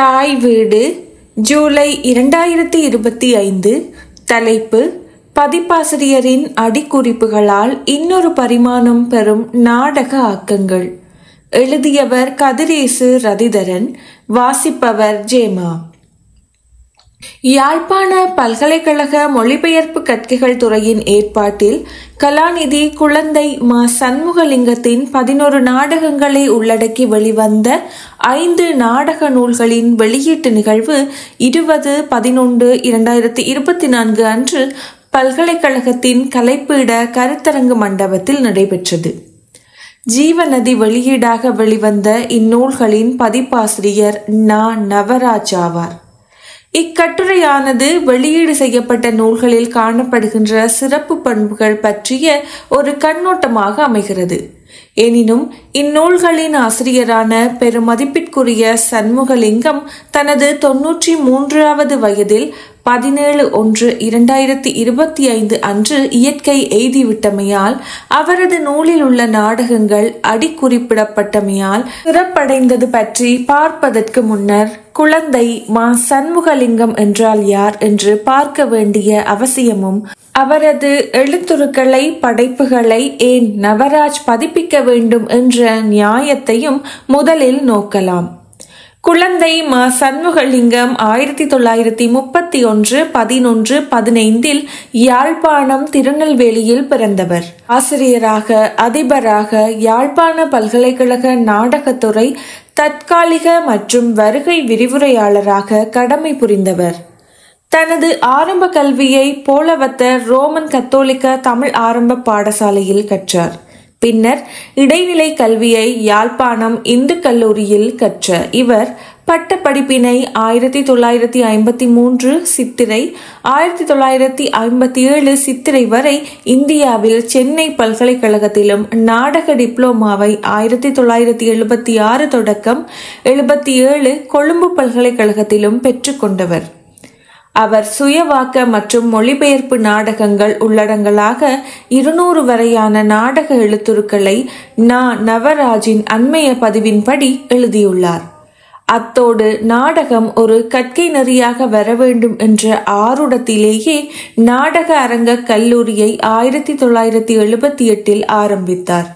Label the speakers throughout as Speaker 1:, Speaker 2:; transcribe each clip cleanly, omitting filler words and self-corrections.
Speaker 1: தாய் வீடு ஜூலை 2025. தலைப்பு: பதிப்பாசிரியரின் அடிக்குறிப்புகளால் இன்னொரு பரிமாணம் பெறும் நாடக ஆக்கங்கள். எழுதியவர் கதிரேசு ரதிதரன். வாசிப்பவர் ஜேமா. யாழ்ப்பாண பல்கலைக்கழக மொழிபெயர்ப்பு கற்கைகள் துறையின் ஏற்பாட்டில் கலாநிதி குழந்தை மா. சண்முகலிங்கத்தின் 11 நாடகங்களை உள்ளடக்கி வெளிவந்த 5 நாடக நூல்களின் வெளியீட்டு நிகழ்வு 20/11/2024 அன்று பல்கலைக்கழகத்தின் கலைப்பீட கருத்தரங்கு மண்டபத்தில் நடைபெற்றது. ஜீவநதி வெளியீடாக வெளிவந்த இந்நூல்களின் பதிப்பாசிரியர் நா. நவராஜ் ஆவார். இக்கட்டுரையானது வெளியீடு செய்யப்பட்ட நூல்களில் காணப்படுகின்ற சிறப்பு பண்புகள் பற்றிய ஒரு கண்ணோட்டமாக அமைகிறது. எனினும் இந்நூல்களின் ஆசிரியரான பெருமதிப்பிற்குரிய சண்முகலிங்கம் தனது 93வது வயதில் 17/1/2025 அன்று இயற்கை எய்திவிட்டமையால் அவரது நூலில் உள்ள நாடகங்கள் அடிக்குறிப்பிடப்பட்டமையால் சிறப்படைந்தது பற்றி பார்ப்பதற்கு முன்னர் குழந்தை மா. சண்முகலிங்கம் என்றால் யார் என்று பார்க்க வேண்டிய அவசியமும், அவரது எழுத்துருக்களை படைப்புகளை ஏன் நவராஜ் பதிப்பிக்க வேண்டும் என்ற நியாயத்தையும் முதலில் நோக்கலாம். குழந்தை மா. சண்முகலிங்கம் 1931-11-15 யாழ்ப்பாணம் திருநெல்வேலியில் பிறந்தவர். ஆசிரியராக, அதிபராக யாழ்ப்பாண பல்கலைக்கழக நாடகத்துறை தற்காலிக மற்றும் வருகை விரிவுரையாளராக கடமை புரிந்தவர். தனது ஆரம்ப கல்வியை போலவத்த ரோமன் கத்தோலிக்க தமிழ் ஆரம்ப பாடசாலையில் கற்றார். பின்னர் இடைநிலை கல்வியை யாழ்ப்பாணம் இந்து கல்லூரியில் கற்ற இவர் பட்டப்படிப்பினை 1953 சித்திரை, 1957 சித்திரை வரை இந்தியாவில் சென்னை பல்கலைக்கழகத்திலும், நாடக டிப்ளோமாவை 1976 தொடக்கம் 77 கொழும்பு பல்கலைக்கழகத்திலும் பெற்றுக்கொண்டவர். அவர் சுயவாக்க மற்றும் மொழிபெயர்ப்பு நாடகங்கள் உள்ளடங்கலாக 200 வரையான நாடக எழுத்துருக்களை நா. நவராஜின் அண்மைய பதிவின்படி எழுதியுள்ளார். அத்தோடு நாடகம் ஒரு கற்கை நெறியாக வர வேண்டும் என்ற ஆருடத்திலேயே நாடக அரங்க கல்லூரியை 1978 ஆரம்பித்தார்.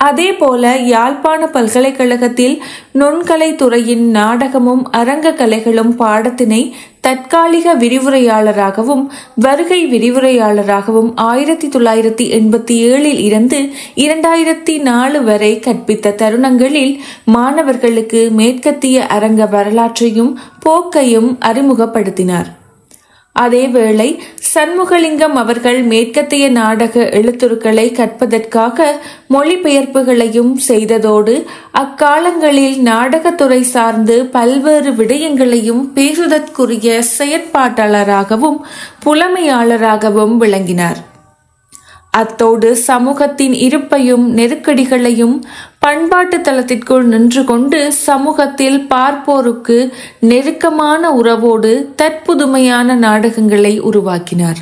Speaker 1: அதேபோல யாழ்ப்பாண பல்கலைக்கழகத்தில் நுண்கலை துறையின் நாடகமும் அரங்க கலைகளும் பாடத்தினை தற்காலிக விரிவுரையாளராகவும் வருகை விரிவுரையாளராகவும் 1987 இருந்து 2004 வரை கற்பித்த தருணங்களில் மாணவர்களுக்கு மேற்கத்திய அரங்க வரலாற்றையும் போக்கையும் அறிமுகப்படுத்தினார். அதேவேளை சண்முகலிங்கம் அவர்கள் மேற்கத்திய நாடக எழுத்துருக்களை கற்பதற்காக மொழிபெயர்ப்புகளையும் செய்ததோடு அக்காலங்களில் நாடகத்துறை சார்ந்து பல்வேறு விடயங்களையும் பேசுதற்குரிய செயற்பாட்டாளராகவும் புலமையாளராகவும் விளங்கினார். அத்தோடு சமூகத்தின் இருப்பையும் நெருக்கடிகளையும் பண்பாட்டு தளத்திற்குள் நின்று கொண்டு சமூகத்தில் பார்ப்போருக்கு நெருக்கமான உறவோடு தற்புதுமையான நாடகங்களை உருவாக்கினார்.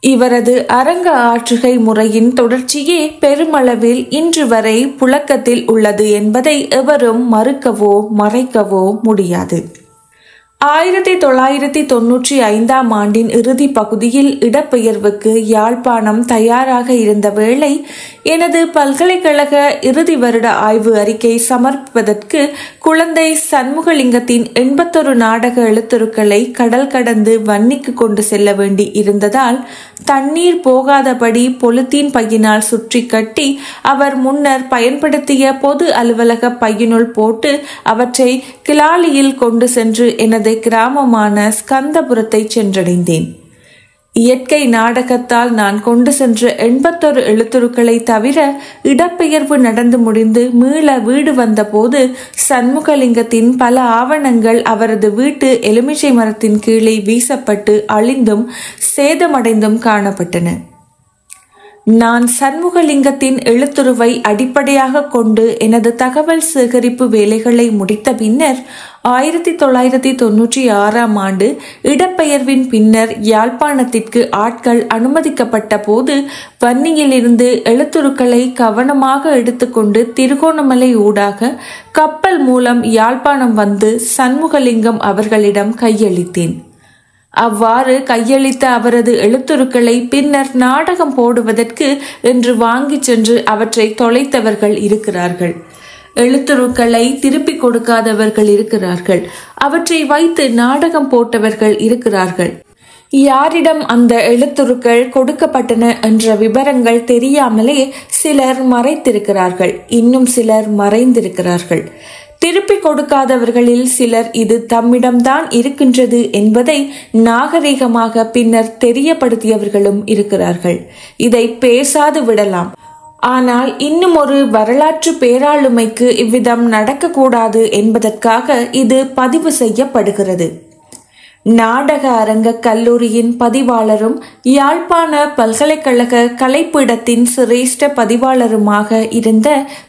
Speaker 1: இவரது அரங்க ஆற்றுகை முறையின் தொடர்ச்சியே பெருமளவில் இன்று வரை புழக்கத்தில் உள்ளது என்பதை எவரும் மறுக்கவோ மறைக்கவோ முடியாது. 1995 ஆண்டின் இறுதி பகுதியில் இடப்பெயர்வுக்கு யாழ்ப்பாணம் தயாராக இருந்த வேளை எனது பல்கலைக்கழக இறுதி வருட ஆய்வு அறிக்கை சமர்ப்பிப்பதற்கு குழந்தை சண்முகலிங்கத்தின் 81 நாடக எழுத்துருக்களை கடல் கடந்து வன்னிக்கு கொண்டு செல்ல வேண்டி இருந்ததால் தண்ணீர் போகாதபடி பொலித்தீன் பையினால் சுற்றி கட்டி அவர் முன்னர் பயன்படுத்திய பொது அலுவலக பையினுள் போட்டு அவற்றை கிளாலியில் கொண்டு சென்று எனது கிராமமான ஸ்கந்தபுரத்தை சென்றடைந்தேன். இயற்கை நாடகத்தால் நான் கொண்டு சென்ற 81 எழுத்துருக்களை தவிர இடப்பெயர்வு நடந்து முடிந்து மீள வீடு வந்தபோது சண்முகலிங்கத்தின் பல ஆவணங்கள் அவரது வீட்டு எலுமிச்சை மரத்தின் கீழே வீசப்பட்டு அழிந்தும் சேதமடைந்தும் காணப்பட்டன. நான் சண்முகலிங்கத்தின் எழுத்துருவை அடிப்படையாக கொண்டு எனது தகவல் சேகரிப்பு வேலைகளை முடித்த பின்னர் 1996ஆம் ஆண்டு இடப்பெயர்வின் பின்னர் யாழ்ப்பாணத்திற்கு ஆட்கள் அனுமதிக்கப்பட்ட போது வன்னியிலிருந்து எழுத்துருக்களை கவனமாக எடுத்துக்கொண்டு திருகோணமலை ஊடாக கப்பல் மூலம் யாழ்ப்பாணம் வந்து சண்முகலிங்கம் அவர்களிடம் கையளித்தேன். அவ்வாறு கையளித்த அவரது எழுத்துருக்களை பின்னர் நாடகம் போடுவதற்கு என்று வாங்கிச் சென்று அவற்றை தொலைத்தவர்கள் இருக்கிறார்கள். எழுத்துருக்களை திருப்பிக் கொடுக்காதவர்கள் இருக்கிறார்கள். அவற்றை வைத்து நாடகம் போட்டவர்கள் இருக்கிறார்கள். யாரிடம் அந்த எழுத்துருக்கள் கொடுக்கப்பட்டன என்ற விவரங்கள் தெரியாமலே சிலர் மறைத்திருக்கிறார்கள். இன்னும் சிலர் மறைந்திருக்கிறார்கள். திருப்பி கொடுக்காதவர்களில் சிலர் இது தம்மிடம்தான் இருக்கின்றது என்பதை நாகரிகமாக பின்னர் தெரியப்படுத்தியவர்களும் இருக்கிறார்கள். இதை பேசாது விடலாம். ஆனால் இன்னும் ஒரு வரலாற்று பேராளுமைக்கு இவ்விதம் நடக்கக்கூடாது என்பதற்காக இது பதிவு செய்யப்படுகிறது. நாடக அரங்க கல்லூரியின் பதிவாளரும் யாழ்ப்பாண பல்கலைக்கழக கலைப்பீடத்தின் சிரேஷ்ட பதிவாளருமாக இருந்த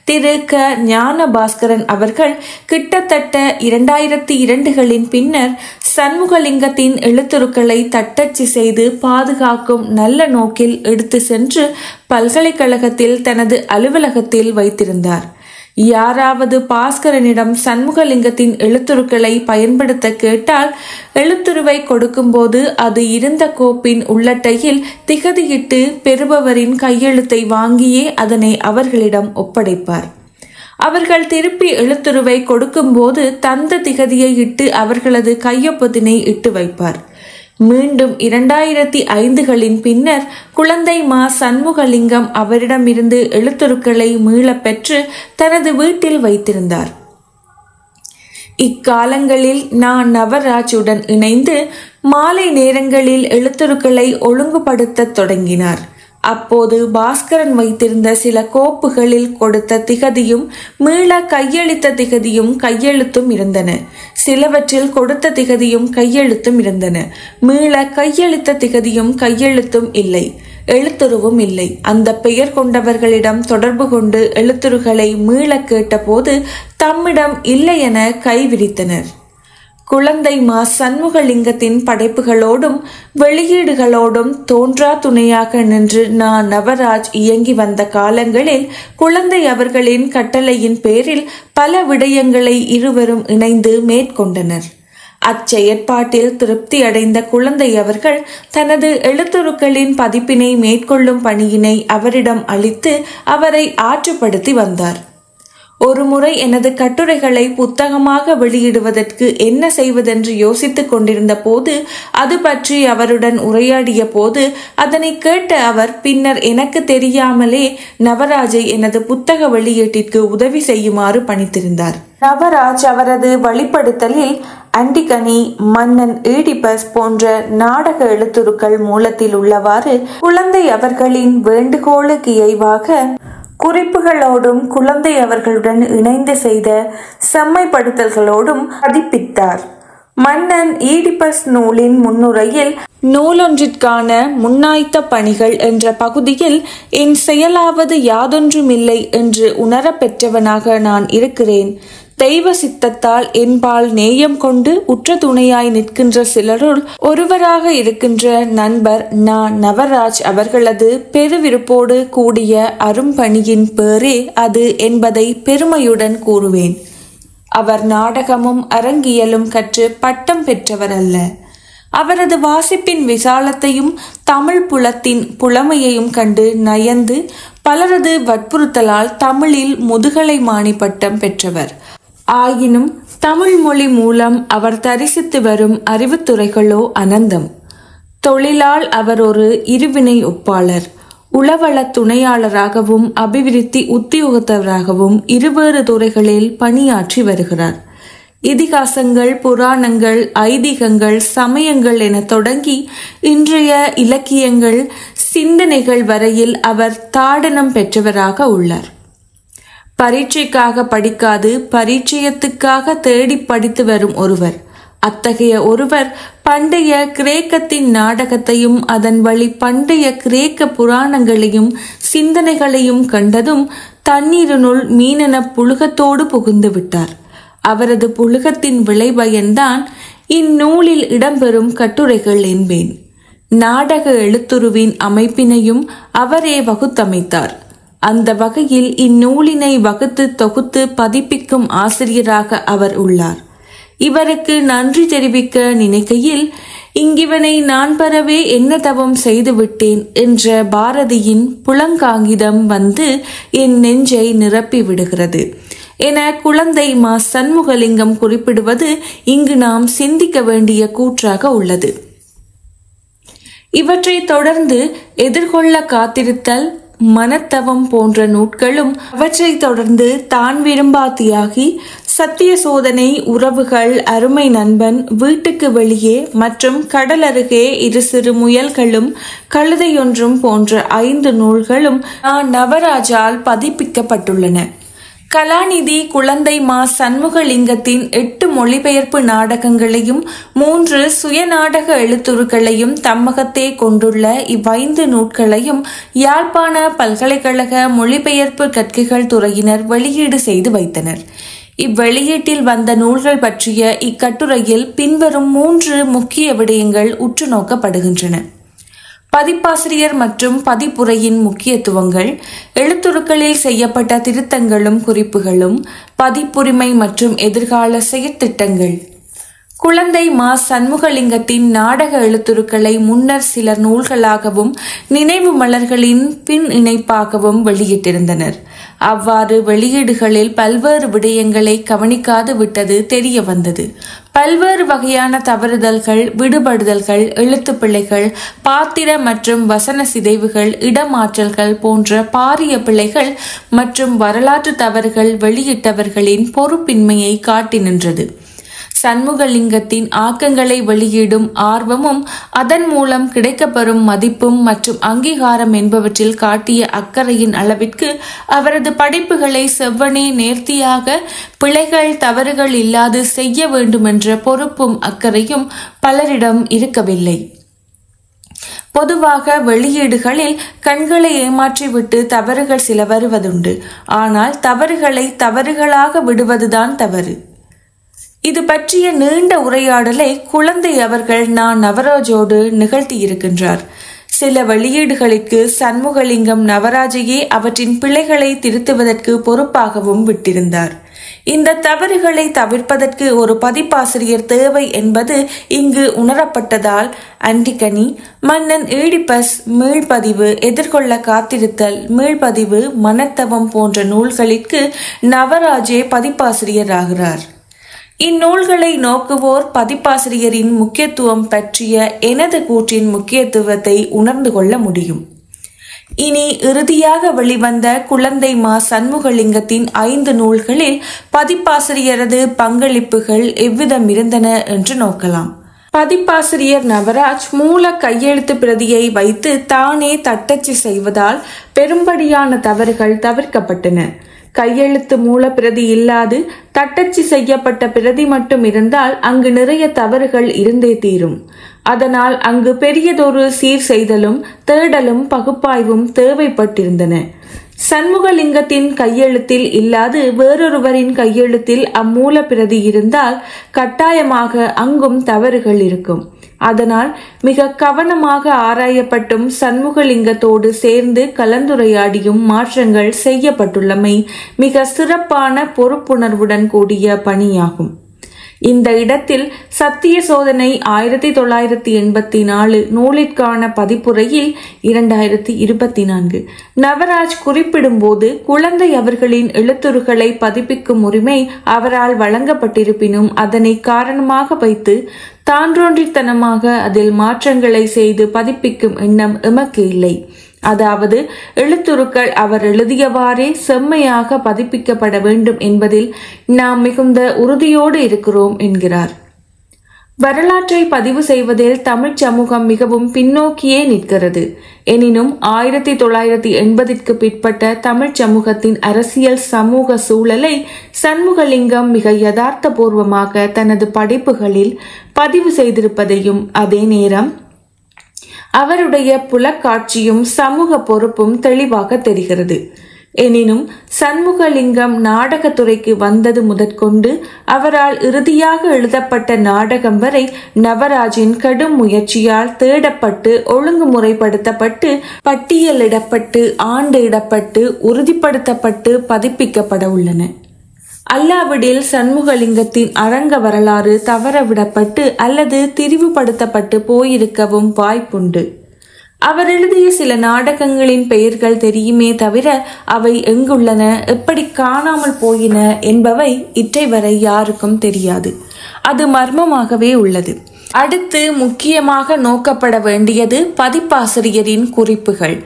Speaker 1: திரு க ஞானபாஸ்கரன் அவர்கள் கிட்டத்தட்ட 2002களின் பின்னர் சண்முகலிங்கத்தின் எழுத்துருக்களை தட்டச்சு செய்து பாதுகாக்கும் நல்ல நோக்கில் எடுத்து சென்று பல்கலைக்கழகத்தில் தனது அலுவலகத்தில் வைத்திருந்தார். யாராவது பாஸ்கரனிடம் சண்முகலிங்கத்தின் எழுத்துருக்களை பயன்படுத்த கேட்டால் எழுத்துருவை கொடுக்கும்போது அது இருந்த கோப்பின் உள்ளட்டையில் திகதியிட்டு பெறுபவரின் கையெழுத்தை வாங்கியே அதனை அவர்களிடம் ஒப்படைப்பார். அவர்கள் திருப்பி எழுத்துருவை கொடுக்கும்போது தந்த திகதியை இட்டு அவர்களது கையொப்பத்தினை இட்டு வைப்பார். மீண்டும் 2005களின் பின்னர் குழந்தை மா சண்முகலிங்கம் அவரிடமிருந்து எழுத்துருக்களை மீள பெற்று தனது வீட்டில் வைத்திருந்தார். இக்காலங்களில் நான் நவராஜுடன் இணைந்து மாலை நேரங்களில் எழுத்துருக்களை ஒழுங்குபடுத்த தொடங்கினார். அப்போது பாஸ்கரன் வைத்திருந்த சில கோப்புகளில் கொடுத்த திகதியும் மீள கையளித்த திகதியும் கையெழுத்தும் இருந்தன. சிலவற்றில் கொடுத்த திகதியும் கையெழுத்தும் இருந்தன. மீள கையளித்த திகதியும் கையெழுத்தும் இல்லை, எழுத்துருவும் இல்லை. அந்த பெயர் கொண்டவர்களிடம் தொடர்பு கொண்டு எழுத்துருகளை மீள கேட்டபோது தம்மிடம் இல்லை என கைவிரித்தனர். குழந்தை மா சண்முகலிங்கத்தின் படைப்புகளோடும் வெளியீடுகளோடும் தோன்றா துணையாக நின்று நான் நவராஜ் இயங்கி வந்த காலங்களில் குழந்தை அவர்களின் கட்டளையின் பேரில் பல விடயங்களை இருவரும் இணைந்து மேற்கொண்டனர். அச்செயற்பாட்டில் திருப்தி அடைந்த குழந்தை அவர்கள் தனது எழுத்துருக்களின் பதிப்பினை மேற்கொள்ளும் பணியினை அவரிடம் அளித்து அவரை ஆற்றுப்படுத்தி வந்தார். ஒருமுறை எனது கட்டுரைகளை புத்தகமாக வெளியிடுவதற்கு என்ன செய்வதென்று யோசித்துக் கொண்டிருந்த போது அது பற்றி அவருடன் உரையாடிய போது அதனை கேட்ட அவர் பின்னர் எனக்கு தெரியாமலே நவராஜை எனது புத்தக வெளியீட்டிற்கு உதவி செய்யுமாறு பணித்திருந்தார். நவராஜ் அவரது வழிப்படுத்தலில் அண்டிகனி, மன்னன் ஈடிபஸ் போன்ற நாடக எழுத்துருக்கள் மூலத்தில் உள்ளவாறு குழந்தை அவர்களின் வேண்டுகோளுக்கு இயைவாக குறிப்புகளோடும் குழந்தை அவர்களுடன் இணைந்து செய்த செம்மைப்படுத்தல்களோடும் பதிப்பித்தார். மன்னன் ஈடிபஸ் நூலின் முன்னுரையில் நூலொன்றிற்கான முன்னாய்த்த பணிகள் என்ற பகுதியில் என் செயலாவது யாதொன்றுமில்லை என்று உணரப் பெற்றவனாக நான் இருக்கிறேன். தெய்வ சித்தத்தால் என்பால் நேயம் கொண்டு உற்ற துணையாய் நிற்கின்ற சிலருள் ஒருவராக இருக்கின்ற நண்பர் நான் நவராஜ் அவர்களது பெருவிருப்போடு கூடிய அரும்பணியின் பேரே அது என்பதை பெருமையுடன் கூறுவேன். அவர் நாடகமும் அரங்கியலும் கற்று பட்டம் பெற்றவர் அல்ல. அவரது வாசிப்பின் விசாலத்தையும் தமிழ் புலத்தின் புலமையையும் கண்டு நயந்து பலரது வற்புறுத்தலால் தமிழில் முதுகலை மாணி பட்டம் பெற்றவர். ஆயினும் தமிழ் மொழி மூலம் அவர் தரிசித்து வரும் அறிவுத்துறைகளோ அனந்தம். தொழிலால் அவர் ஒரு இருவினை ஒப்பாளர். உளவள துணையாளராகவும் அபிவிருத்தி உத்தியோகத்தவராகவும் இருவேறு துறைகளில் பணியாற்றி வருகிறார். இதிகாசங்கள், புராணங்கள், ஐதீகங்கள், சமயங்கள் என தொடங்கி இன்றைய இலக்கியங்கள், சிந்தனைகள் வரையில் அவர் தாடனம் பெற்றவராக உள்ளார். பரீட்சைக்காக படிக்காது பரிச்சயத்துக்காக தேடி படித்து வரும் ஒருவர். அத்தகைய ஒருவர் பண்டைய கிரேக்கத்தின் நாடகத்தையும் அதன் வழி பண்டைய கிரேக்க புராணங்களையும் சிந்தனைகளையும் கண்டதும் தண்ணீரினுள் மீனென புழுகத்தோடு புகுந்து விட்டார். அவரது புழுகத்தின் விளைபயன்தான் இந்நூலில் இடம்பெறும் கட்டுரைகள் என்பேன். நாடக எழுத்துருவின் அமைப்பினையும் அவரே வகுத்தமைத்தார். அந்த வகையில் இந்நூலினை வகுத்து தொகுத்து பதிப்பிக்கும் ஆசிரியராக அவர் உள்ளார். இவருக்கு நன்றி தெரிவிக்க நினைக்கையில், இங்கிவனை நான் பெறவே என்ன தவம் செய்துவிட்டேன் என்ற பாரதியின் புலங்காங்கிதம் வந்து என் நெஞ்சை நிரப்பி விடுகிறது என குழந்தை மா சண்முகலிங்கம் குறிப்பிடுவது இங்கு நாம் சிந்திக்க வேண்டிய கூற்றாக உள்ளது. இவற்றை தொடர்ந்து எதிர்கொள்ள காத்திருத்தல், மனத்தவம் போன்ற நூட்களும், அவற்றை தொடர்ந்து தான் விரும்பா தியாகி, சத்திய சோதனை, உறவுகள், அருமை நண்பன், வீட்டுக்கு வெளியே மற்றும் கடல் அருகே இரு சிறு முயல்களும் கழுதையொன்றும் போன்ற 5 நூல்களும் நவராஜால் பதிப்பிக்கப்பட்டுள்ளன. கலாநிதி குழந்தை மா சண்முகலிங்கத்தின் 8 மொழிபெயர்ப்பு நாடகங்களையும் 3 சுயநாடக எழுத்துருக்களையும் தம்மகத்தே கொண்டுள்ள இவ்5 நூட்களையும் யாழ்ப்பாண பல்கலைக்கழக மொழிபெயர்ப்பு கற்கைகள் துறையினர் வெளியீடு செய்து வைத்தனர். இவ்வெளியீட்டில் வந்த நூல்கள் பற்றிய இக்கட்டுரையில் பின்வரும் 3 முக்கிய விடயங்கள் உற்று நோக்கப்படுகின்றன. பதிப்பாசிரியர் மற்றும் பதிப்புரையின் முக்கியத்துவங்கள், எழுத்துருக்களில் செய்யப்பட்ட திருத்தங்களும் குறிப்புகளும், பதிப்புரிமை மற்றும் எதிர்கால செயற்திட்டங்கள். குழந்தை மா சண்முகலிங்கத்தின் நாடக எழுத்துருக்களை முன்னர் சிலர் நூல்களாகவும் நினைவு மலர்களின் பின் இணைப்பாகவும் வெளியிட்டிருந்தனர். அவ்வாறு வெளியீடுகளில் பல்வேறு விடயங்களை கவனிக்காது விட்டது தெரிய வந்தது. பல்வேறு வகையான தவறுதல்கள், விடுபடுதல்கள், எழுத்துப்பிழைகள், பாத்திர மற்றும் வசன சிதைவுகள், இடமாற்றல்கள் போன்ற பாரிய பிழைகள் மற்றும் வரலாற்று தவறுகள் வெளியிட்டவர்களின் பொறுப்பின்மையை காட்டி நின்றது. சண்முகலிங்கத்தின் ஆக்கங்களை வெளியிடும் ஆர்வமும் அதன் மூலம் கிடைக்கப்பெறும் மதிப்பும் மற்றும் அங்கீகாரம் என்பவற்றில் காட்டிய அக்கறையின் அளவிற்கு அவரது படைப்புகளை செவ்வனே நேர்த்தியாக பிழைகள் தவறுகள் இல்லாது செய்ய வேண்டுமென்ற பொறுப்பும் அக்கறையும் பலரிடம் இருக்கவில்லை. பொதுவாக வெளியீடுகளில் கண்களை ஏமாற்றிவிட்டு தவறுகள் சில வருவதுண்டு. ஆனால் தவறுகளை தவறுகளாக விடுவதுதான் தவறு. இது பற்றிய நீண்ட உரையாடலை குழந்தை அவர்கள் நவராஜோடு நிகழ்த்தியிருக்கின்றார். சில வெளியீடுகளுக்கு சண்முகலிங்கம் நவராஜையே அவற்றின் பிழைகளை திருத்துவதற்கு பொறுப்பாகவும் விட்டிருந்தார். இந்த தவறுகளை தவிர்ப்பதற்கு ஒரு பதிப்பாசிரியர் தேவை என்பது இங்கு உணரப்பட்டதால் அன்டிகனி, மன்னன் ஈடிபஸ், மீள்பதிவு, எதிர்கொள்ள காத்திருத்தல், மீள்பதிவு, மனத்தவம் போன்ற நூல்களுக்கு நவராஜே பதிப்பாசிரியராகிறார். இந்நூல்களை நோக்குவோர் பதிப்பாசிரியரின் முக்கியத்துவம் பற்றிய எனது கூற்றின் முக்கியத்துவத்தை உணர்ந்து கொள்ள முடியும். இனி இறுதியாக வெளிவந்த குழந்தை மா சண்முகலிங்கத்தின் 5 நூல்களில் பதிப்பாசிரியரது பங்களிப்புகள் எவ்விதம் இருந்தன என்று நோக்கலாம். பதிப்பாசிரியர் நவராஜ் மூல கையெழுத்து பிரதியை வைத்து தானே தட்டச்சு செய்வதால் பெரும்படியான தவறுகள் தவிர்க்கப்பட்டன. கையெழுத்து மூல பிரதி இல்லாது தட்டச்சு செய்யப்பட்ட பிரதி மட்டும் இருந்தால் அங்கு நிறைய தவறுகள் இருந்தே தீரும். அதனால் அங்கு பெரியதொரு சீர் செய்தலும் தேடலும் பகுப்பாய்வும் தேவைப்பட்டிருந்தன. சண்முகலிங்கத்தின் கையெழுத்தில் இல்லாது வேறொருவரின் கையெழுத்தில் அம்மூல பிரதி இருந்தால் கட்டாயமாக அங்கும் தவறுகள் இருக்கும். அதனால் மிக கவனமாக ஆராயப்பட்டும் சண்முகலிங்கத்தோடு சேர்ந்து கலந்துரையாடியும் மாற்றங்கள் செய்யப்பட்டுள்ளமை மிக சிறப்பான பொறுப்புணர்வுடன் கூடிய பணியாகும். இந்த இடத்தில் சத்திய சோதனை 1984 நூலிற்கான பதிப்புரையில் 2024 நவராஜ் குறிப்பிடும் போது குழந்தை அவர்களின் எழுத்துருகளை பதிப்பிக்கும் உரிமை அவரால் வழங்கப்பட்டிருப்பினும் அதனை காரணமாக வைத்து தான்றோன்றித்தனமாக அதில் மாற்றங்களை செய்து பதிப்பிக்கும் எண்ணம் எமக்கு இல்லை. அதாவது எழுத்துருக்கள் அவர் எழுதியவாறே செம்மையாக பதிப்பிக்கப்பட வேண்டும் என்பதில் நாம் மிகுந்த உறுதியோடு இருக்கிறோம் என்கிறார். வரலாற்றை பதிவு செய்வதில் தமிழ் சமூகம் மிகவும் பின்னோக்கியே நிற்கிறது. எனினும் 1980ற்கு பிற்பட்ட தமிழ் சமூகத்தின் அரசியல் சமூக சூழலை சண்முகலிங்கம் மிக யதார்த்த பூர்வமாக தனது படைப்புகளில் பதிவு செய்திருப்பதையும், அதே நேரம் அவருடைய புலக்காட்சியும் சமூக பொறுப்பும் தெளிவாக தெரிகிறது. எனினும் சண்முகலிங்கம் நாடகத்துறைக்கு வந்தது முதற்கொண்டு அவரால் இறுதியாக எழுதப்பட்ட நாடகம் வரை நவராஜின் கடும் முயற்சியால் தேடப்பட்டு ஒழுங்குமுறைப்படுத்தப்பட்டு பட்டியலிடப்பட்டு ஆண்டிடப்பட்டு உறுதிப்படுத்தப்பட்டு பதிப்பிக்கப்பட உள்ளன. அல்லாவிடில் சண்முகலிங்கத்தின் அரங்க வரலாறு தவறவிடப்பட்டு அல்லது திரிவுபடுத்தப்பட்டு போயிருக்கவும் வாய்ப்புண்டு. அவர் எழுதிய சில நாடகங்களின் பெயர்கள் தெரியுமே தவிர அவை எங்குள்ளன, எப்படி காணாமல் போயின என்பவை இற்றை வரை யாருக்கும் தெரியாது. அது மர்மமாகவே உள்ளது. அடுத்து முக்கியமாக நோக்கப்பட வேண்டியது பதிப்பாசிரியரின் குறிப்புகள்.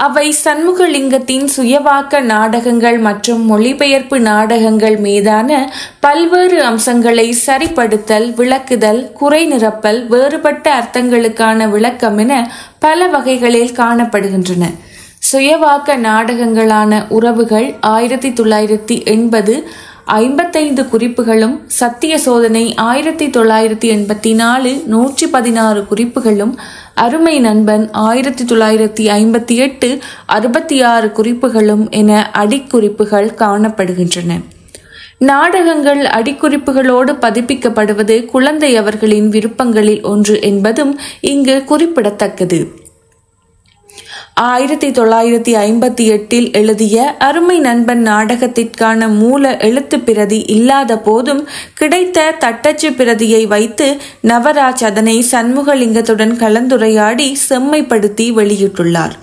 Speaker 1: அவை சண்முகலிங்கத்தின் சுயவாக்க நாடகங்கள் மற்றும் மொழிபெயர்ப்பு நாடகங்கள் மீதான பல்வேறு அம்சங்களை சரிப்படுத்தல், விளக்குதல், குறை நிரப்பல், வேறுபட்ட அர்த்தங்களுக்கான விளக்கம் என பல வகைகளில் காணப்படுகின்றன. சுயவாக்க நாடகங்களான உறவுகள் 1980 55 குறிப்புகளும், சத்திய சோதனை 1984 116 குறிப்புகளும், அருமை நண்பன் 1958 66 குறிப்புகளும் என அடிக்குறிப்புகள் காணப்படுகின்றன. நாடகங்கள் அடிக்குறிப்புகளோடு பதிப்பிக்கப்படுவது குழந்தை அவர்களின் விருப்பங்களில் ஒன்று என்பதும் இங்கு குறிப்பிடத்தக்கது. 1958 எழுதிய அருமை நண்பன் நாடகத்திற்கான மூல எழுத்து பிரதி இல்லாத போதும் கிடைத்த தட்டச்சு பிரதியை வைத்து நவராஜ் அதனை சண்முகலிங்கத்துடன் கலந்துரையாடி செம்மைப்படுத்தி வெளியிட்டுள்ளார்.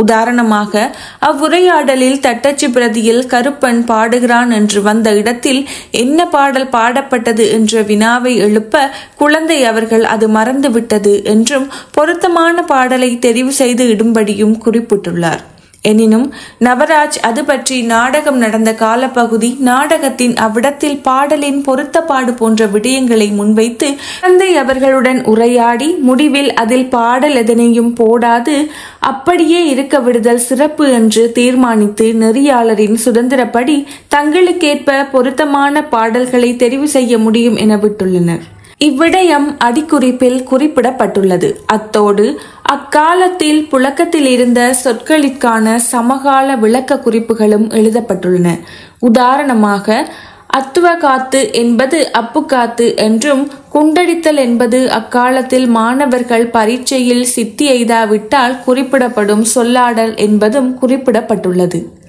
Speaker 1: உதாரணமாக, அவ்வுரையாடலில் தட்டச்சு பிரதியில் கருப்பன் பாடுகிறான் என்று வந்த இடத்தில் என்ன பாடல் பாடப்பட்டது என்ற வினாவை எழுப்ப குழந்தை அவர்கள் அது மறந்துவிட்டது என்றும் பொருத்தமான பாடலை தெரிவு செய்து இடும்படியும் குறிப்பிட்டுள்ளார். எனினும் நவராஜ் அது பற்றி நாடகம் நடந்த காலப்பகுதி, நாடகத்தின் அவ்விடத்தில் பாடலின் பொருத்தப்பாடு போன்ற விடயங்களை முன்வைத்து குழந்தை அவர்களுடன் உரையாடி முடிவில் அதில் பாடல் எதனையும் போடாது அப்படியே இருக்க விடுதல் சிறப்பு என்று தீர்மானித்து நெறியாளரின் சுதந்திரப்படி தங்களுக்கேற்ப பொருத்தமான பாடல்களை தெரிவு செய்ய முடியும் என விட்டுள்ளனர். இவ்விடயம் அடிக்குறிப்பில் குறிப்பிடப்பட்டுள்ளது. அத்தோடு அக்காலத்தில் புழக்கத்தில் இருந்த சொற்களிற்கான சமகால விளக்க குறிப்புகளும் எழுதப்பட்டுள்ளன. உதாரணமாக, அத்துவ காத்து என்பது அப்பு காத்து என்றும், குண்டடித்தல் என்பது அக்காலத்தில் மாணவர்கள் பரீட்சையில் சித்தி எய்தாவிட்டால் குறிப்பிடப்படும் சொல்லாடல் என்பதும் குறிப்பிடப்பட்டுள்ளது.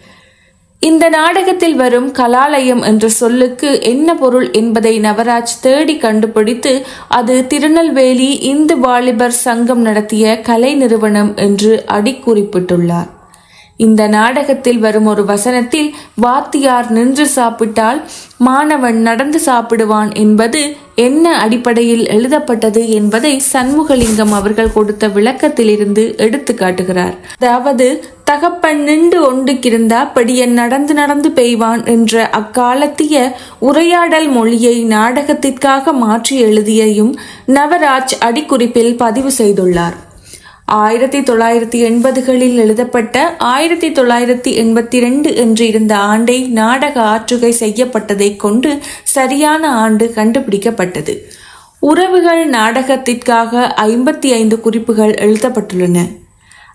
Speaker 1: இந்த நாடகத்தில் வரும் கலாலயம் என்ற சொல்லுக்கு என்ன பொருள் என்பதை நவராஜ் தேடி கண்டுபிடித்து அது திருநெல்வேலி இந்து வாலிபர் சங்கம் நடத்திய கலை நிறுவனம் என்று அடிக்குறிப்பிட்டுள்ளார். இந்த நாடகத்தில் வரும் ஒரு வசனத்தில் வாத்தியார் நின்று சாப்பிட்டால் மாணவன் நடந்து சாப்பிடுவான் என்பது என்ன அடிப்படையில் எழுதப்பட்டது என்பதை சண்முகலிங்கம் அவர்கள் கொடுத்த விளக்கத்திலிருந்து எடுத்து காட்டுகிறார். அதாவது, தகப்பன் நின்று ஒண்டுக்கிருந்தா படியன் நடந்து நடந்து பெய்வான் என்ற அக்காலத்திய உரையாடல் மொழியை நாடகத்திற்காக மாற்றி எழுதியையும் நவராஜ் அடிக்குறிப்பில் பதிவு செய்துள்ளார். 1980களில் எழுதப்பட்ட 1982 என்று இருந்த ஆண்டை நாடக ஆற்றுகை செய்யப்பட்டதை கொண்டு சரியான ஆண்டு கண்டுபிடிக்கப்பட்டது. உறவுகள் நாடகத்திற்காக 55 குறிப்புகள் எழுதப்பட்டுள்ளன.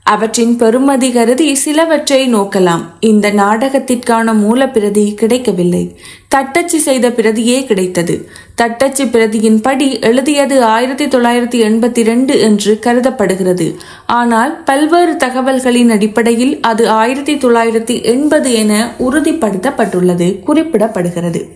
Speaker 1: அவற்றின் பெறுமதி கருதி சிலவற்றை நோக்கலாம். இந்த நாடகத்திற்கான மூல பிரதி கிடைக்கவில்லை. தட்டச்சு செய்த பிரதியே கிடைத்தது. தட்டச்சு பிரதியின் படி எழுதியது 1982 என்று கருதப்படுகிறது. ஆனால் பல்வேறு தகவல்களின் அடிப்படையில் அது 1980 என உறுதிப்படுத்தப்பட்டுள்ளது குறிப்பிடப்படுகிறது.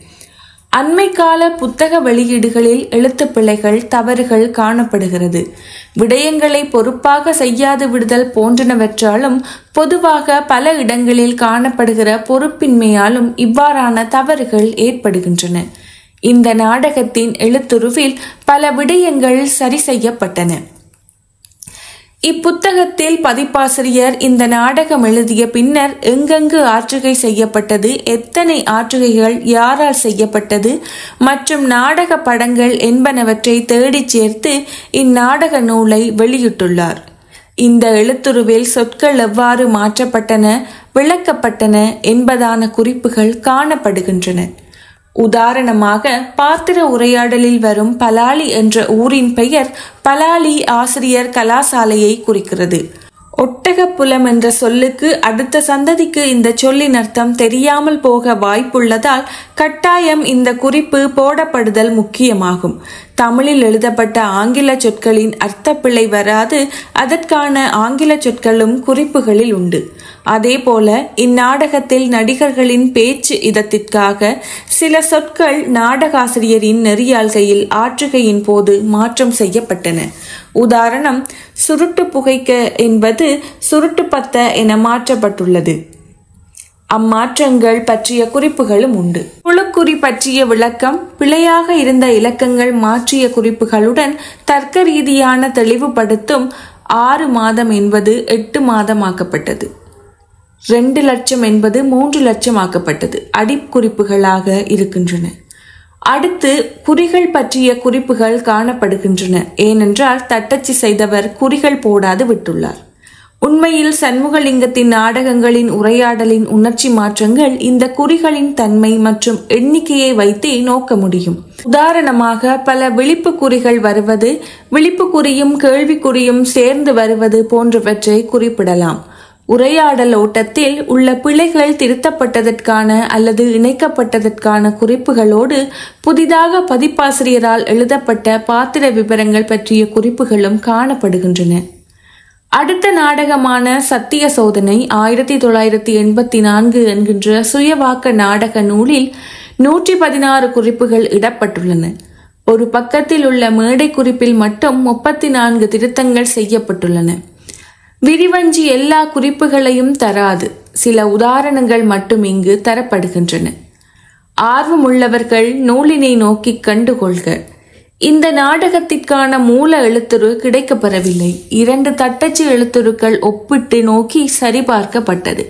Speaker 1: அண்மை கால புத்தக வெளியீடுகளில் எழுத்து பிழைகள், தவறுகள் காணப்படுகிறது. விடயங்களை பொறுப்பாக செய்யாது விடுதல் போன்றனவற்றாலும் பொதுவாக பல இடங்களில் காணப்படுகிற பொறுப்பின்மையாலும் இவ்வாறான தவறுகள் ஏற்படுகின்றன. இந்த நாடகத்தின் எழுத்துருவில் பல விடயங்கள் சரி செய்யப்பட்டன. இப்புத்தகத்தில் பதிப்பாசிரியர் இந்த நாடகம் எழுதிய பின்னர் எங்கெங்கு ஆற்றுகை செய்யப்பட்டது, எத்தனை ஆற்றுகைகள் யாரால் செய்யப்பட்டது மற்றும் நாடக படங்கள் என்பனவற்றை தேடிச் சேர்த்து இந்நாடக நூலை வெளியிட்டுள்ளார். இந்த எழுத்துருவில் சொற்கள் எவ்வாறு மாற்றப்பட்டன, விளக்கப்பட்டன என்பதான குறிப்புகள் காணப்படுகின்றன. உதாரணமாக, பாத்திர உரையாடலில் வரும் பலாலி என்ற ஊரின் பெயர் பலாலி ஆசிரியர் கலாசாலையை குறிக்கிறது. ஒட்டகப்புலம் என்ற சொல்லுக்கு அடுத்த சந்ததிக்கு இந்த சொல்லின் அர்த்தம் தெரியாமல் போக வாய்ப்புள்ளதால் கட்டாயம் இந்த குறிப்பு போடப்படுதல் முக்கியமாகும். தமிழில் எழுதப்பட்ட ஆங்கில சொற்களின் அர்த்தப்பிழை வராது, அதற்கான ஆங்கில சொற்களும் குறிப்புகளில் உண்டு. அதேபோல இந்நாடகத்தில் நடிகர்களின் பேச்சு இதத்திற்காக சில சொற்கள் நாடகாசிரியரின் நெறியாள்கையில் ஆற்றுகையின் போது மாற்றம் செய்யப்பட்டன. உதாரணம், சுருட்டு புகைக்க என்பது சுருட்டு பத்த என மாற்றப்பட்டுள்ளது. அம்மாற்றங்கள் பற்றிய குறிப்புகளும் உண்டு. குழுக்குறி பற்றிய விளக்கம் பிழையாக இருந்த இலக்கங்கள் மாற்றிய குறிப்புகளுடன் தர்க்க ரீதியான தெளிவுபடுத்தும். 6 மாதம் என்பது 8 மாதமாக்கப்பட்டது. 2 லட்சம் என்பது 3 லட்சம் ஆக்கப்பட்டது. அடிக்குறிப்புகளாக இருக்கின்றன. அடுத்து குறிகள் பற்றிய குறிப்புகள் காணப்படுகின்றன. ஏனென்றால் தட்டச்சு செய்தவர் குறிகள் போடாது விட்டுள்ளார். உண்மையில் சண்முகலிங்கத்தின் நாடகங்களின் உரையாடலின் உணர்ச்சி மாற்றங்கள் இந்த குறிகளின் தன்மை மற்றும் எண்ணிக்கையை வைத்தே நோக்க முடியும். உதாரணமாக, பல விழிப்பு குறிகள் வருவது, விழிப்பு குறியும் கேள்விக்குறியும் சேர்ந்து வருவது போன்றவற்றை குறிப்பிடலாம். உரையாடல் ஓட்டத்தில் உள்ள பிழைகள் திருத்தப்பட்டதற்கான அல்லது இணைக்கப்பட்டதற்கான குறிப்புகளோடு புதிதாக பதிப்பாசிரியரால் எழுதப்பட்ட பாத்திர விவரங்கள் பற்றிய குறிப்புகளும் காணப்படுகின்றன. அடுத்த நாடகமான சத்திய சோதனை 1984 என்கின்ற சுயவாக்க நாடக நூலில் 116 குறிப்புகள் இடப்பட்டுள்ளன. ஒரு பக்கத்தில் உள்ள மேடை குறிப்பில் மட்டும் 34 திருத்தங்கள் செய்யப்பட்டுள்ளன. விரிவஞ்சி எல்லா குறிப்புகளையும் தராது. சில உதாரணங்கள் மட்டும் இங்கு தரப்படுகின்றன. ஆர்வமுள்ளவர்கள் நூலினை நோக்கி கண்டுகொள்க. இந்த நாடகத்திற்கான மூல எழுத்துரு கிடைக்கப்பெறவில்லை. 2 தட்டச்சு எழுத்துருக்கள் ஒப்பிட்டு நோக்கி சரிபார்க்கப்பட்டது.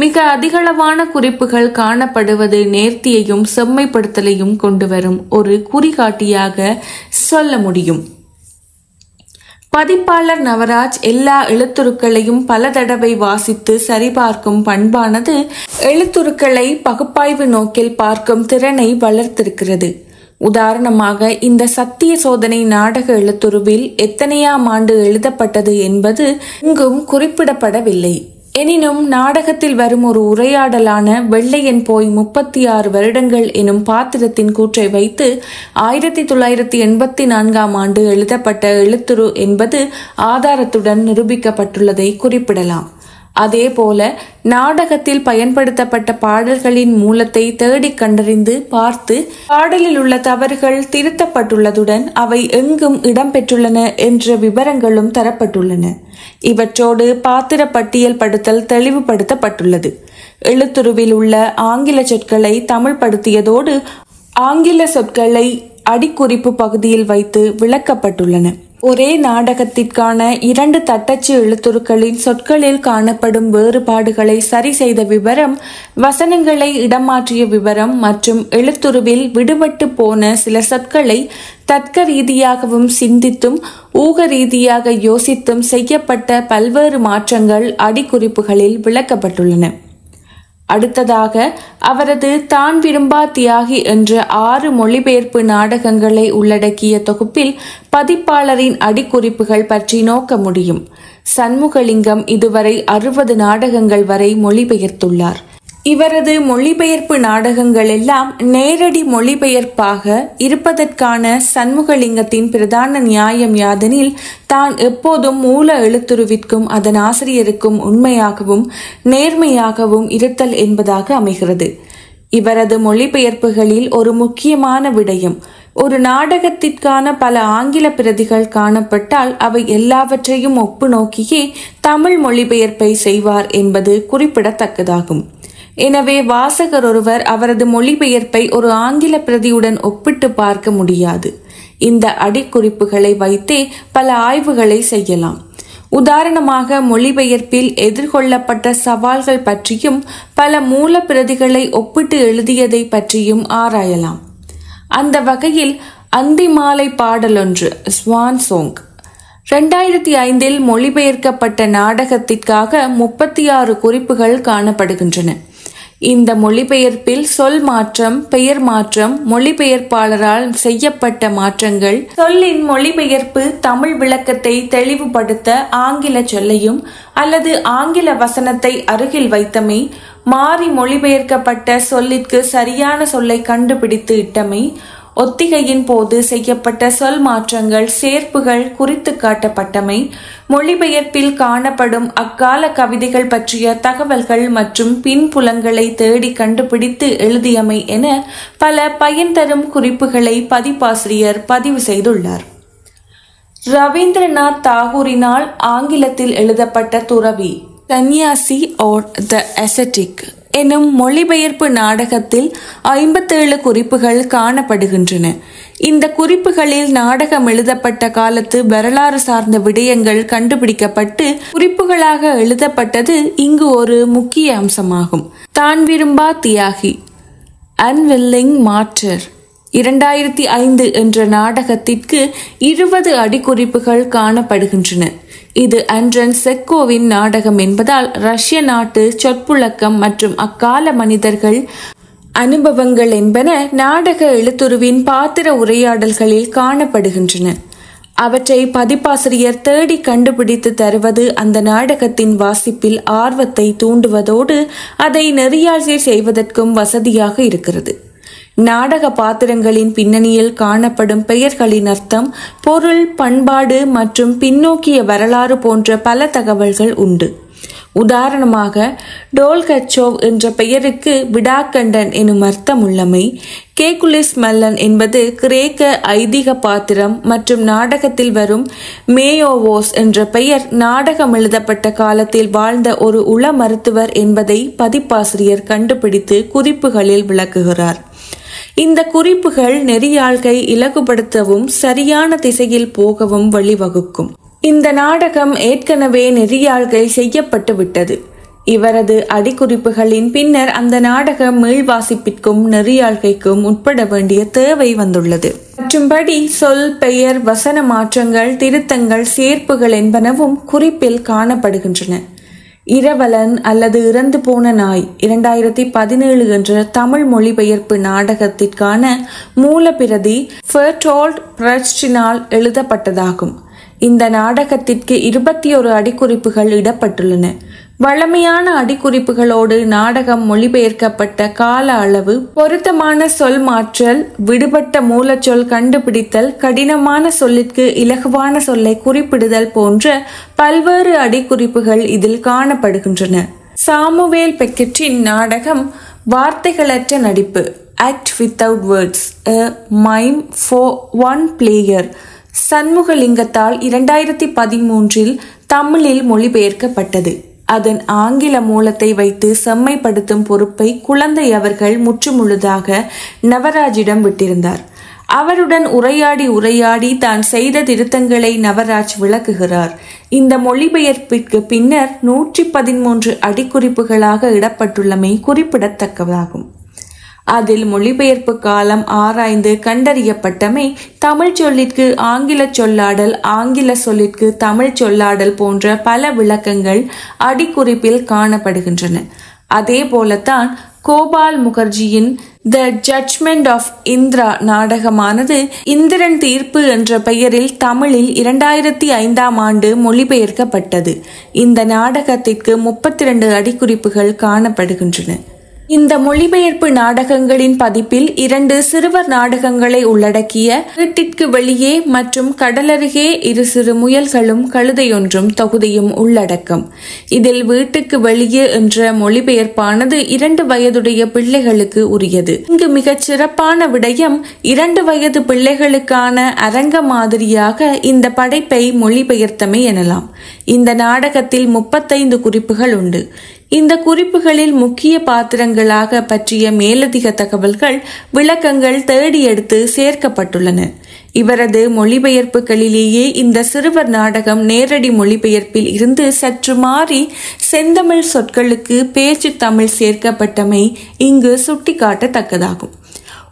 Speaker 1: மிக அதிகளவான குறிப்புகள் காணப்படுவது நேர்த்தியையும் செம்மைப்படுத்தலையும் கொண்டு வரும் ஒரு குறிகாட்டியாக சொல்ல முடியும். பதிப்பாளர் நவராஜ் எல்லா எழுத்துருக்களையும் பல தடவை வாசித்து சரிபார்க்கும் பண்பானது எழுத்துருக்களை பகுப்பாய்வு நோக்கில் பார்க்கும் திறனை வளர்த்திருக்கிறது. உதாரணமாக, இந்த சத்திய சோதனை நாடக எழுத்துருவில் எத்தனையாம் ஆண்டு எழுதப்பட்டது என்பது இங்கும் குறிப்பிடப்படவில்லை. எனினும் நாடகத்தில் வரும் ஒரு உரையாடலான வெள்ளையன் போய் 36 வருடங்கள் எனும் பாத்திரத்தின் கூற்றை வைத்து 1984 ஆண்டு எழுதப்பட்ட எழுத்துரு என்பது ஆதாரத்துடன் நிரூபிக்கப்பட்டுள்ளதை குறிப்பிடலாம். அதேபோல நாடகத்தில் பயன்படுத்தப்பட்ட பாடல்களின் மூலத்தை தேடி கண்டறிந்து பார்த்து பாடலில் உள்ள தவறுகள் திருத்தப்பட்டுள்ளதுடன் அவை எங்கும் இடம்பெற்றுள்ளன என்ற விவரங்களும் தரப்பட்டுள்ளன. இவற்றோடு பாத்திர பட்டியல் படுத்தல் தெளிவுபடுத்தப்பட்டுள்ளது. எழுத்துருவில் உள்ள ஆங்கில சொற்களை தமிழ்படுத்தியதோடு ஆங்கில சொற்களை அடிக்குறிப்பு பகுதியில் வைத்து விளக்கப்பட்டுள்ளன. ஒரே நாடகத்திற்கான 2 தட்டச்சு எழுத்துருக்களின் சொற்களில் காணப்படும் வேறுபாடுகளை சரி செய்த விவரம், வசனங்களை இடமாற்றிய விவரம் மற்றும் எழுத்துருவில் விடுபட்டு போன சில சொற்களை தர்க்க ரீதியாகவும் சிந்தித்தும் ஊக ரீதியாக யோசித்தும் செய்யப்பட்ட பல்வேறு மாற்றங்கள் அடிக்குறிப்புகளில் விளக்கப்பட்டுள்ளன. அடுத்ததாக, அவரது தான் விரும்பா தியாகி என்ற 6 மொழிபெயர்ப்பு நாடகங்களை உள்ளடக்கிய தொகுப்பில் பதிப்பாளரின் அடிக்குறிப்புகள் பற்றி நோக்க முடியும். சண்முகலிங்கம் இதுவரை 60 நாடகங்கள் வரை மொழிபெயர்த்துள்ளார். இவரது மொழிபெயர்ப்பு நாடகங்கள் எல்லாம் நேரடி மொழிபெயர்ப்பாக இருப்பதற்கான சண்முகலிங்கத்தின் பிரதான நியாயம் யாதெனில், தான் எப்போதும் மூல எழுத்துருவிற்கும் அதன் ஆசிரியருக்கும் உண்மையாகவும் நேர்மையாகவும் இருத்தல் என்பதாக அமைகிறது. இவரது மொழிபெயர்ப்புகளில் ஒரு முக்கியமான விடயம், ஒரு நாடகத்திற்கான பல ஆங்கில பிரதிகள் காணப்பட்டால் அவை எல்லாவற்றையும் ஒப்பு நோக்கியே தமிழ் மொழிபெயர்ப்பை செய்வார் என்பது குறிப்பிடத்தக்கதாகும். எனவே வாசகர் ஒருவர் அவரது மொழிபெயர்ப்பை ஒரு ஆங்கில பிரதியுடன் ஒப்பிட்டு பார்க்க முடியாது. இந்த அடிக்குறிப்புகளை வைத்தே பல ஆய்வுகளை செய்யலாம். உதாரணமாக மொழிபெயர்ப்பில் எதிர்கொள்ளப்பட்ட சவால்கள் பற்றியும் பல மூல பிரதிகளை ஒப்பிட்டு எழுதியதை பற்றியும் ஆராயலாம். அந்த வகையில் அந்திமாலை பாடலொன்று ஸ்வான் சாங் 2005 மொழிபெயர்க்கப்பட்ட நாடகத்திற்காக 36 குறிப்புகள் காணப்படுகின்றன. இந்த மொழிபெயர்ப்பில் சொல் மாற்றம், பெயர் மாற்றம், மொழிபெயர்ப்பாளரால் செய்யப்பட்ட மாற்றங்கள், சொல்லின் மொழிபெயர்ப்பு, தமிழ் விளக்கத்தை தெளிவுபடுத்த ஆங்கில சொல்லையும் அல்லது ஆங்கில வசனத்தை அருகில் வைத்தமை, மாறி மொழிபெயர்க்கப்பட்ட சொல்லிற்கு சரியான சொல்லை கண்டுபிடித்து இட்டமை, ஒத்திகையின் போது செய்யப்பட்ட சொல் மாற்றங்கள், சேர்ப்புகள் குறித்து காட்டப்பட்டமை, மொழிபெயர்ப்பில் காணப்படும் அக்கால கவிதைகள் பற்றிய தகவல்கள் மற்றும் பின்புலங்களை தேடி கண்டுபிடித்து எழுதியமை என பல பயன் தரும் குறிப்புகளை பதிப்பாசிரியர் பதிவு செய்துள்ளார். ரவீந்திரநாத் தாகூரினால் ஆங்கிலத்தில் எழுதப்பட்ட துறவி சன்னியாசி or The Ascetic எனும் மொழிபெயர்ப்பு நாடகத்தில் 57 குறிப்புகள் காணப்படுகின்றன. இந்த குறிப்புகளில் நாடகம் எழுதப்பட்ட காலத்து வரலாறு சார்ந்த விடயங்கள் கண்டுபிடிக்கப்பட்டு குறிப்புகளாக எழுதப்பட்டது இங்கு ஒரு முக்கிய அம்சமாகும். தான் விரும்பா தியாகி அன்வில்லிங் மார்டர் 2005 என்ற நாடகத்திற்கு 20 அடிக்குறிப்புகள் காணப்படுகின்றன. இது அண்ட்ரன் செக்கோவின் நாடகம் என்பதால் ரஷ்ய நாட்டு சொற்புழக்கம் மற்றும் அக்கால மனிதர்கள் அனுபவங்கள் என்பன நாடக எழுத்துருவின் பாத்திர உரையாடல்களில் காணப்படுகின்றன. அவற்றை பதிப்பாசிரியர் தேடி கண்டுபிடித்து தருவது அந்த நாடகத்தின் வாசிப்பில் ஆர்வத்தை தூண்டுவதோடு அதை நெறியாழ்ச்சி செய்வதற்கும் வசதியாக இருக்கிறது. நாடக பாத்திரங்களின் பின்னணியில் காணப்படும் பெயர்களின் அர்த்தம், பொருள், பண்பாடு மற்றும் பின்னோக்கிய வரலாறு போன்ற பல தகவல்கள் உண்டு. உதாரணமாக டோல்கச்சோவ் என்ற பெயருக்கு விடாக்கண்டன் எனும் அர்த்தம் உள்ளமை, கேகுலிஸ் மல்லன் என்பது கிரேக்க ஐதீக பாத்திரம் மற்றும் நாடகத்தில் வரும் மேயோவோஸ் என்ற பெயர் நாடகம் எழுதப்பட்ட காலத்தில் வாழ்ந்த ஒரு உள மருத்துவர் என்பதை பதிப்பாசிரியர் கண்டுபிடித்து குறிப்புகளில் விளக்குகிறார். இந்த குறிப்புகள் நெறியாழ்கை இலகுபடுத்தவும் சரியான திசையில் போகவும் வழிவகுக்கும். இந்த நாடகம் ஏற்கனவே நெறியாழ்கை செய்யப்பட்டு விட்டது. இவரது அடிக்குறிப்புகளின் பின்னர் அந்த நாடகம் மீள்வாசிப்பிற்கும் நெறியாழ்கைக்கும் உட்பட வேண்டிய தேவை வந்துள்ளது. மற்றும்படி சொல், பெயர், வசன மாற்றங்கள், திருத்தங்கள், சேர்ப்புகள் என்பனவும் குறிப்பில் காணப்படுகின்றன. இரவலன் அல்லது இறந்து போன நாய் 2017 என்ற தமிழ் மொழிபெயர்ப்பு நாடகத்திற்கான மூலப்பிரதி பெர்டோல்ட் பிரச்டினால் எழுதப்பட்டதாகும். இந்த நாடகத்திற்கு 21 அடிக்குறிப்புகள் இடப்பட்டுள்ளன. வழமையான அடிக்குறிப்புகளோடு நாடகம் மொழிபெயர்க்கப்பட்ட கால அளவு, பொருத்தமான சொல் மாற்றல், விடுபட்ட மூலச்சொல் கண்டுபிடித்தல், கடினமான சொல்லிற்கு இலகுவான சொல்லை குறிப்பிடுதல் போன்ற பல்வேறு அடிக்குறிப்புகள் இதில் காணப்படுகின்றன. சாமுவேல் பெக்கெட்டின் நாடகம் வார்த்தைகளற்ற நடிப்பு act without words a mime for one player சண்முகலிங்கத்தால் 2013 தமிழில் மொழிபெயர்க்கப்பட்டது. அதன் ஆங்கில மூலத்தை வைத்து செம்மைப்படுத்தும் பொறுப்பை குழந்தை அவர்கள் முற்றுமுழுதாக நவராஜிடம் விட்டிருந்தார். அவருடன் உரையாடி தான் செய்த திருத்தங்களை நவராஜ் விளக்குகிறார். இந்த மொழிபெயர்ப்பிற்கு பின்னர் 113 அடிக்குறிப்புகளாக இடப்பட்டுள்ளமை குறிப்பிடத்தக்கதாகும். அதில் மொழிபெயர்ப்பு காலம் ஆராய்ந்து கண்டறியப்பட்டமை, தமிழ் சொல்லிற்கு ஆங்கில சொல்லாடல், ஆங்கில சொல்லிற்கு தமிழ் சொல்லாடல் போன்ற பல விளக்கங்கள் அடிக்குறிப்பில் காணப்படுகின்றன. அதே போலத்தான் கோபால் முகர்ஜியின் த ஜட்ஜ்மெண்ட் ஆஃப் இந்திரா நாடகமானது இந்திரன் தீர்ப்பு என்ற பெயரில் தமிழில் 2005 மொழிபெயர்க்கப்பட்டது. இந்த நாடகத்திற்கு 32 அடிக்குறிப்புகள் காணப்படுகின்றன. இந்த மொழிபெயர்ப்பு நாடகங்களின் பதிப்பில் 2 சிறுவர் நாடகங்களை உள்ளடக்கிய வீட்டிற்கு வெளியே மற்றும் கடலருகே 2 சிறு முயல்களும் கழுதையொன்றும் தொகுதியும் உள்ளடக்கம். இதில் வீட்டுக்கு வெளியே என்ற மொழிபெயர்ப்பானது 2 வயதுடைய பிள்ளைகளுக்கு உரியது. இங்கு மிகச் சிறப்பான விடயம், 2 வயது பிள்ளைகளுக்கான அரங்க மாதிரியாக இந்த படைப்பை மொழிபெயர்த்தமை எனலாம். இந்த நாடகத்தில் 35 குறிப்புகள் உண்டு. இந்த குறிப்புகளில் முக்கிய பாத்திரங்களாக பற்றிய மேலதிக தகவல்கள், விளக்கங்கள் தேடி எடுத்து சேர்க்கப்பட்டுள்ளன. இவரது மொழிபெயர்ப்புகளிலேயே இந்த சிறுவர் நாடகம் நேரடி மொழிபெயர்ப்பில் இருந்து சற்று மாறி செந்தமிழ் சொற்களுக்கு பேச்சு தமிழ் சேர்க்கப்பட்டமை இங்கு சுட்டிக்காட்டத்தக்கதாகும்.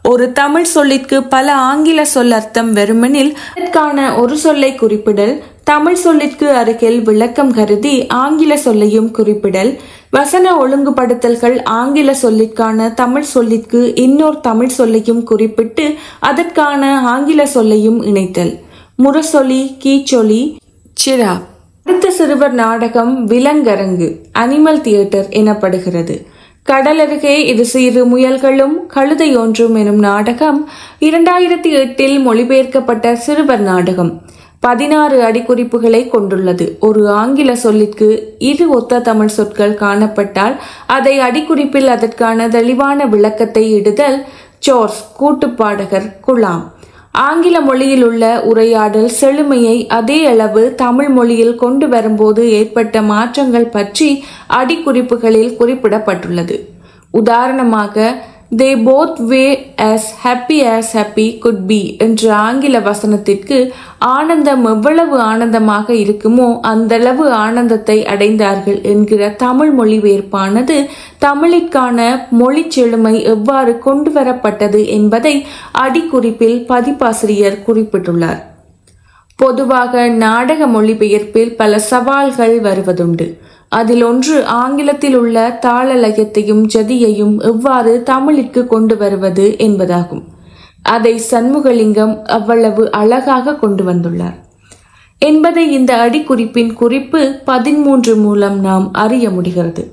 Speaker 1: ஒரு தமிழ் சொல்லிற்கு பல ஆங்கில சொல் அர்த்தம் வெறுமெனில் அதற்கான ஒரு சொல்லை குறிப்பிடல், தமிழ் சொல்லிற்கு அருகில் விளக்கம் கருதி ஆங்கில சொல்லையும் குறிப்பிடல், வசன ஒழுங்குபடுத்தல்கள் ஆங்கில சொல்லிற்கான தமிழ் சொல்லிற்கு இன்னொரு தமிழ் சொல்லையும் குறிப்பிட்டு அதற்கான ஆங்கில சொல்லையும் இணைத்தல், முரசொலி, கீச்சொலி, சிரா. அடுத்த சிறுவர் நாடகம் விலங்கரங்கு, அனிமல் தியேட்டர் எனப்படுகிறது. கடலருகே இது சிறு முயல்களும் கழுதை ஒன்றும் எனும் நாடகம் 2008 மொழிபெயர்க்கப்பட்ட சிறுவர் நாடகம். 16 அடிக்குறிப்புகளை கொண்டுள்ளது. ஒரு ஆங்கில சொல்லிற்கு 2 ஒத்த தமிழ் சொற்கள் காணப்பட்டால் அதை அடிக்குறிப்பில் அதற்கான தெளிவான விளக்கத்தை இடுதல். சோர்ஸ், கூட்டுப்பாடகர், குலாம். ஆங்கில மொழியில் உள்ள உரையாடல் செழுமையை அதே அளவு தமிழ் மொழியில் கொண்டு வரும்போது ஏற்பட்ட மாற்றங்கள் பற்றி அடிக்குறிப்புகளில் குறிப்பிடப்பட்டுள்ளது. உதாரணமாக, they both were as happy could be என்ற ஆங்கில வசனத்திற்கு ஆனந்தம் எவ்வளவு ஆனந்தமாக இருக்குமோ அந்தளவு ஆனந்தத்தை அடைந்தார்கள் என்கிற தமிழ் மொழிபெயர்ப்பானது தமிழிற்கான மொழி செழுமை எவ்வாறு கொண்டு வரப்பட்டது என்பதை அடிக்குறிப்பில் பதிப்பாசிரியர் குறிப்பிட்டுள்ளார். பொதுவாக நாடக மொழிபெயர்ப்பில் பல சவால்கள் வருவதுண்டு. அதில் ஒன்று ஆங்கிலத்தில் உள்ள தாளலயத்தையும் ஜதியையும் எவ்வாறு தமிழிற்கு கொண்டு வருவது என்பதாகும். அதை சண்முகலிங்கம் அவ்வளவு அழகாக கொண்டு வந்துள்ளார் என்பதை இந்த அடிக்குறிப்பின் குறிப்பு 13 மூலம் நாம் அறிய முடிகிறது.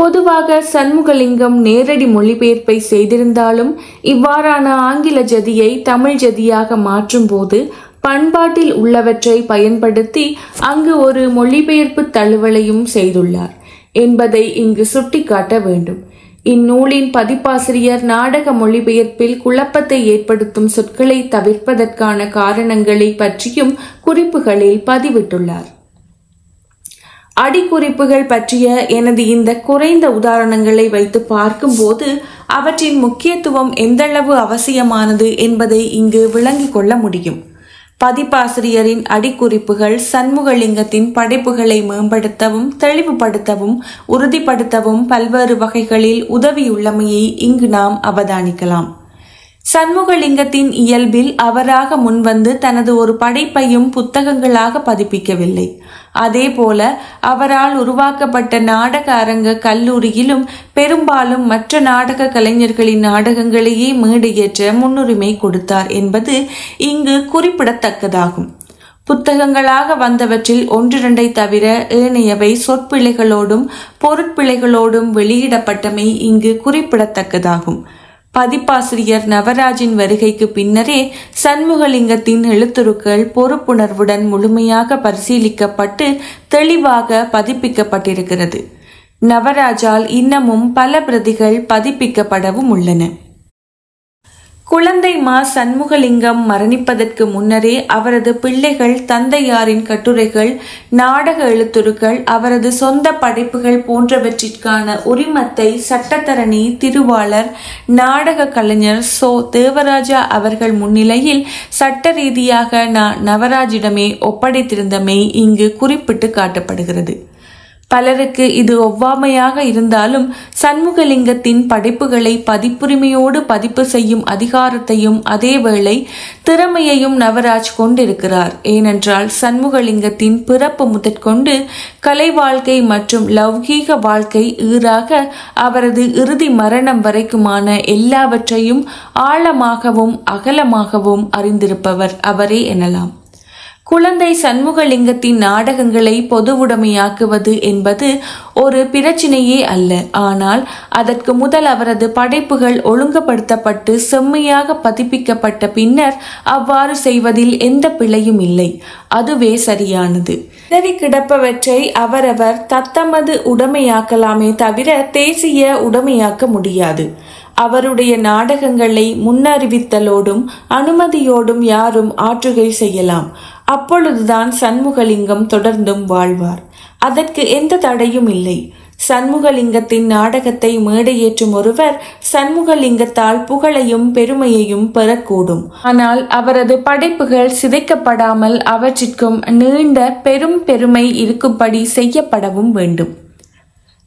Speaker 1: பொதுவாக சண்முகலிங்கம் நேரடி மொழிபெயர்ப்பை செய்திருந்தாலும் இவ்வாறான ஆங்கில ஜதியை தமிழ் ஜதியாக மாற்றும் போது பண்பாட்டில் உள்ளவற்றை பயன்படுத்தி அங்கு ஒரு மொழிபெயர்ப்பு தழுவலையும் செய்துள்ளார் என்பதை இங்கு சுட்டிக்காட்ட வேண்டும். இந்நூலின் பதிப்பாசிரியர் நாடக மொழிபெயர்ப்பில் குழப்பத்தை ஏற்படுத்தும் சொற்களை தவிர்ப்பதற்கான காரணங்களை பற்றியும் குறிப்புகளில் பதிவிட்டுள்ளார். அடிக்குறிப்புகள் பற்றிய எனது இந்த குறைந்த உதாரணங்களை வைத்து பார்க்கும்போது அவற்றின் முக்கியத்துவம் எந்தளவு அவசியமானது என்பதை இங்கு விளங்கிக் கொள்ள முடியும். பதிப்பாசிரியரின் அடிக்குறிப்புகள் சண்முகலிங்கத்தின் படைப்புகளை மேம்படுத்தவும் தெளிவுபடுத்தவும் உறுதிப்படுத்தவும் பல்வேறு வகைகளில் உதவியுள்ளமையை இங்கு நாம் அவதானிக்கலாம். சண்முகலிங்கத்தின் இயல்பில் அவராக முன்வந்து தனது ஒரு படைப்பையும் புத்தகங்களாக பதிப்பிக்கவில்லை. அதேபோல அவரால் உருவாக்கப்பட்ட நாடக அரங்க கல்லூரியிலும் பெரும்பாலும் மற்ற நாடக கலைஞர்களின் நாடகங்களையே மேடையேற்ற முன்னுரிமை கொடுத்தார் என்பது இங்கு குறிப்பிடத்தக்கதாகும். புத்தகங்களாக வந்தவற்றில் 1-2 தவிர ஏனையவை சொற்பிழைகளோடும் பொருட்பிழைகளோடும் வெளியிடப்பட்டமை இங்கு குறிப்பிடத்தக்கதாகும். பதிப்பாசிரியர் நவராஜின் வருகைக்கு பின்னரே சண்முகலிங்கத்தின் எழுத்துருக்கள் பொறுப்புணர்வுடன் முழுமையாக பரிசீலிக்கப்பட்டு தெளிவாக பதிப்பிக்கப்பட்டிருக்கிறது. நவராஜால் இன்னமும் பல பிரதிகள் பதிப்பிக்கப்படவும் உள்ளன. குழந்தை மா சண்முகலிங்கம் மரணிப்பதற்கு முன்னரே அவரது பிள்ளைகள் தந்தையாரின் கட்டுரைகள், நாடக எழுத்துருக்கள், அவரது சொந்த படைப்புகள் போன்றவற்றிற்கான உரிமத்தை சட்டத்தரணி, திருவாளர், நாடக கலைஞர் சோ தேவராஜா அவர்கள் முன்னிலையில் சட்ட ரீதியாக நவராஜிடமே ஒப்படைத்திருந்தமை இங்கு குறிப்பிட்டு காட்டப்படுகிறது. பலருக்கு இது ஒவ்வாமையாக இருந்தாலும் சண்முகலிங்கத்தின் படைப்புகளை பதிப்புரிமையோடு பதிப்பு செய்யும் அதிகாரத்தையும் அதேவேளை திறமையையும் நவராஜ் கொண்டிருக்கிறார். ஏனென்றால் சண்முகலிங்கத்தின் பிறப்பு முதற்கொண்டு கலை வாழ்க்கை மற்றும் லௌகீக வாழ்க்கை ஈறாக அவரது இறுதி மரணம் வரைக்குமான எல்லாவற்றையும் ஆழமாகவும் அகலமாகவும் அறிந்திருப்பவர் அவரே எனலாம். குழந்தை சண்முகலிங்கத்தின் நாடகங்களை பொதுவுடைமையாக்குவது என்பது ஒரு பிரச்சினையே அல்ல. ஆனால் அதற்கு முதல் அவரது படைப்புகள் ஒழுங்குபடுத்தப்பட்டு செம்மையாக பதிப்பிக்கப்பட்ட பின்னர் அவ்வாறு செய்வதில் எந்த பிழையும் இல்லை. அதுவே சரியானது. சிதறி கிடப்பவற்றை அவரவர் தத்தமது உடைமையாக்கலாமே தவிர தேசிய உடைமையாக்க முடியாது. அவருடைய நாடகங்களை முன்னறிவித்தலோடும் அனுமதியோடும் யாரும் ஆற்றுகை செய்யலாம். அப்பொழுதுதான் சண்முகலிங்கம் தொடர்ந்தும் வாழ்வார். அதற்கு எந்த தடையும் இல்லை. சண்முகலிங்கத்தின் நாடகத்தை மேடையேற்றும் ஒருவர் சண்முகலிங்கத்தால் புகழையும் பெருமையையும் பெறக்கூடும். ஆனால் அவரது படைப்புகள் சிதைக்கப்படாமல் அவற்றிற்கும் நீண்ட பெருமை இருக்கும்படி செய்யப்படவும் வேண்டும்.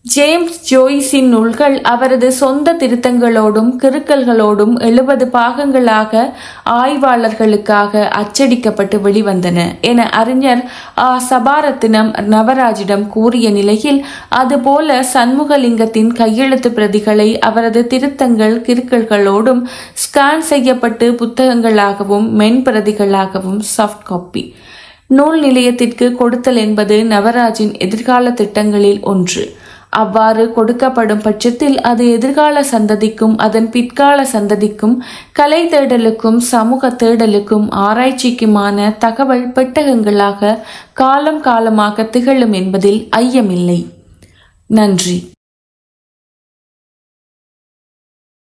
Speaker 1: ஜேம்ஸ் ஜோயிஸின் நூல்கள் அவரது சொந்த திருத்தங்களோடும் கிறுக்கல்களோடும் 70 பாகங்களாக ஆய்வாளர்களுக்காக அச்சடிக்கப்பட்டு வெளிவந்தன என அறிஞர் சபாரத்தினம் நவராஜிடம் கூறிய நிலையில், அதுபோல சண்முகலிங்கத்தின் கையெழுத்து பிரதிகளை அவரது திருத்தங்கள் கிறுக்கல்களோடும் ஸ்கேன் செய்யப்பட்டு புத்தகங்களாகவும் மென்பிரதிகளாகவும் சாஃப்ட் காப்பி நூல் நிலையத்திற்கு கொடுத்தல் என்பது நவராஜின் எதிர்கால திட்டங்களில் ஒன்று. அவ்வாறு கொடுக்கப்படும் பட்சத்தில் அது எதிர்கால சந்ததிக்கும் அதன் பிற்கால சந்ததிக்கும் கலை தேடலுக்கும் சமூக தேடலுக்கும் ஆராய்ச்சிக்குமான தகவல் பெட்டகங்களாக காலம் காலமாக திகழும் என்பதில் ஐயமில்லை. நன்றி.